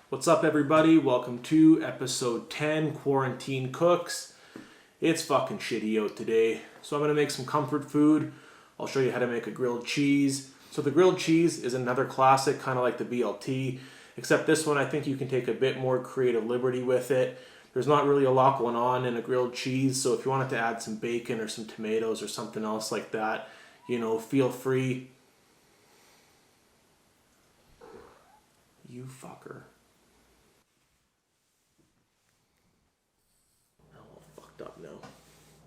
What's up, everybody? Welcome to episode 10, Quarantine Cooks. It's fucking shitty out today, so I'm going to make some comfort food. I'll show you how to make a grilled cheese. So the grilled cheese is another classic, kind of like the BLT, except this one I think you can take a bit more creative liberty with it. There's not really a lot going on in a grilled cheese, so if you wanted to add some bacon or some tomatoes or something else like that, feel free. You fucker. Up now.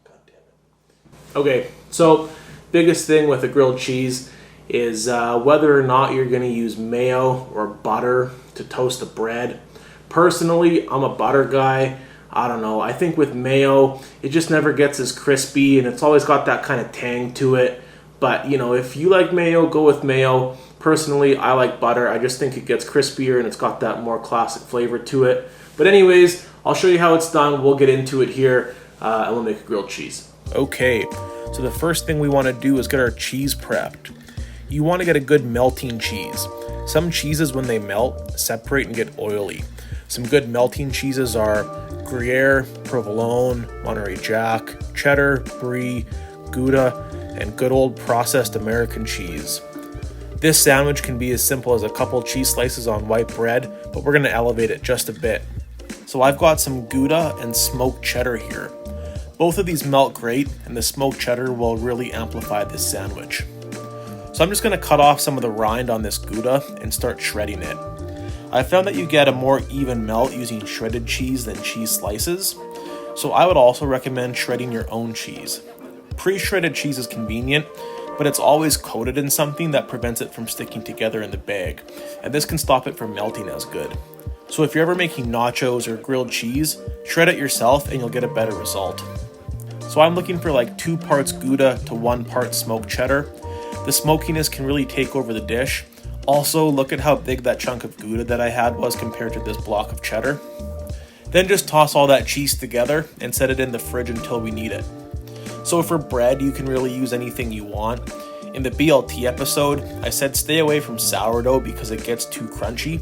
God damn it. Okay, so biggest thing with a grilled cheese is whether or not you're going to use mayo or butter to toast the bread. Personally, I'm a butter guy. I don't know. I think with mayo, it just never gets as crispy and it's always got that kind of tang to it. But, if you like mayo, go with mayo. Personally, I like butter. I just think it gets crispier and it's got that more classic flavor to it. But anyways, I'll show you how it's done. We'll get into it here and we'll make a grilled cheese. Okay, so the first thing we want to do is get our cheese prepped. You want to get a good melting cheese. Some cheeses, when they melt, separate and get oily. Some good melting cheeses are Gruyere, Provolone, Monterey Jack, Cheddar, Brie, Gouda, and good old processed American cheese. This sandwich can be as simple as a couple cheese slices on white bread, but we're going to elevate it just a bit. So I've got some Gouda and smoked cheddar here. Both of these melt great, and the smoked cheddar will really amplify this sandwich. So I'm just going to cut off some of the rind on this Gouda and start shredding it. I found that you get a more even melt using shredded cheese than cheese slices, so I would also recommend shredding your own cheese. Pre-shredded cheese is convenient, but it's always coated in something that prevents it from sticking together in the bag, and this can stop it from melting as good. So if you're ever making nachos or grilled cheese, shred it yourself and you'll get a better result. So I'm looking for like 2 parts Gouda to 1 part smoked cheddar. The smokiness can really take over the dish. Also, look at how big that chunk of Gouda that I had was compared to this block of cheddar. Then just toss all that cheese together and set it in the fridge until we need it. So for bread, you can really use anything you want. In the BLT episode, I said stay away from sourdough because it gets too crunchy,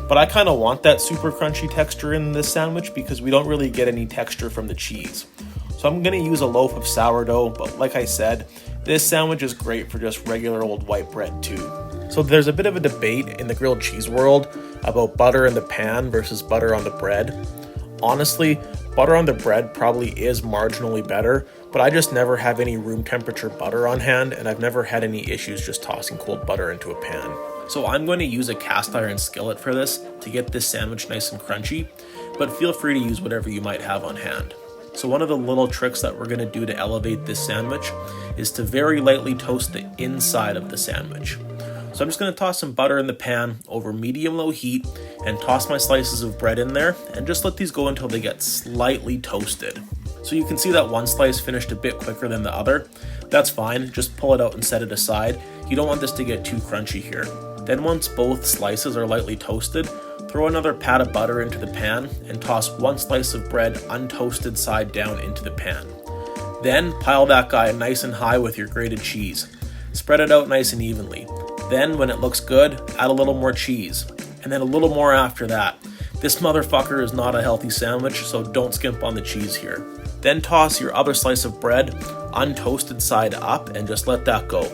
but I kind of want that super crunchy texture in this sandwich because we don't really get any texture from the cheese. So I'm going to use a loaf of sourdough, but like I said, this sandwich is great for just regular old white bread too. So there's a bit of a debate in the grilled cheese world about butter in the pan versus butter on the bread. Honestly, butter on the bread probably is marginally better, but I just never have any room temperature butter on hand, and I've never had any issues just tossing cold butter into a pan. So I'm going to use a cast iron skillet for this to get this sandwich nice and crunchy, but feel free to use whatever you might have on hand. So one of the little tricks that we're going to do to elevate this sandwich is to very lightly toast the inside of the sandwich. So I'm just going to toss some butter in the pan over medium-low heat and toss my slices of bread in there and just let these go until they get slightly toasted. So you can see that one slice finished a bit quicker than the other. That's fine, just pull it out and set it aside. You don't want this to get too crunchy here. Then once both slices are lightly toasted, throw another pat of butter into the pan and toss 1 slice of bread untoasted side down into the pan. Then pile that guy nice and high with your grated cheese. Spread it out nice and evenly. Then when it looks good, add a little more cheese. And then a little more after that. This motherfucker is not a healthy sandwich, so don't skimp on the cheese here. Then toss your other slice of bread untoasted side up and just let that go.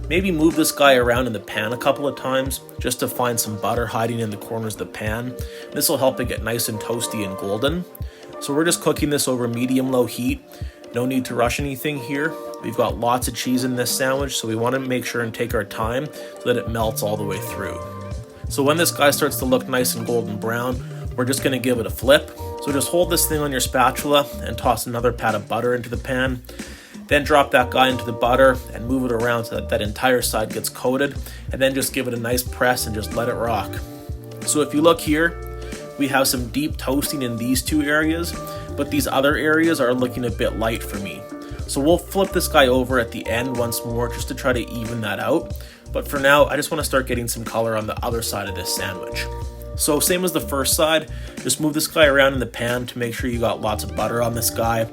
Maybe move this guy around in the pan a couple of times just to find some butter hiding in the corners of the pan. This will help it get nice and toasty and golden. So we're just cooking this over medium-low heat. No need to rush anything here. We've got lots of cheese in this sandwich, so we want to make sure and take our time so that it melts all the way through. So when this guy starts to look nice and golden brown, we're just going to give it a flip. So just hold this thing on your spatula and toss another pat of butter into the pan. Then drop that guy into the butter and move it around so that that entire side gets coated, and then just give it a nice press and just let it rock. So if you look here, we have some deep toasting in these 2 areas, but these other areas are looking a bit light for me. So we'll flip this guy over at the end once more just to try to even that out. But for now, I just want to start getting some color on the other side of this sandwich. So same as the first side, just move this guy around in the pan to make sure you got lots of butter on this guy.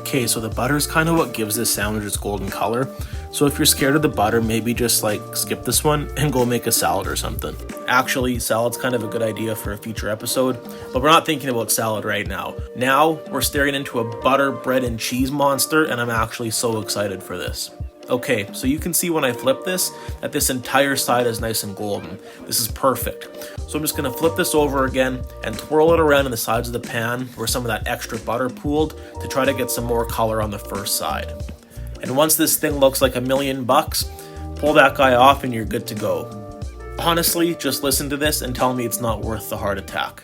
Okay, so the butter is kind of what gives this sandwich its golden color. So if you're scared of the butter, maybe just like skip this one and go make a salad or something. Actually, salad's kind of a good idea for a future episode, but we're not thinking about salad right now. Now we're staring into a butter, bread, and cheese monster, and I'm actually so excited for this. Okay, so you can see when I flip this, that this entire side is nice and golden. This is perfect. So I'm just gonna flip this over again and twirl it around in the sides of the pan where some of that extra butter pooled to try to get some more color on the first side. And once this thing looks like $1,000,000, pull that guy off and you're good to go. Honestly, just listen to this and tell me it's not worth the heart attack.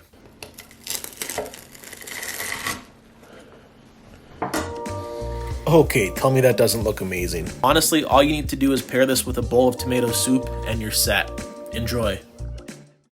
Okay, tell me that doesn't look amazing. Honestly, all you need to do is pair this with a bowl of tomato soup and you're set. Enjoy.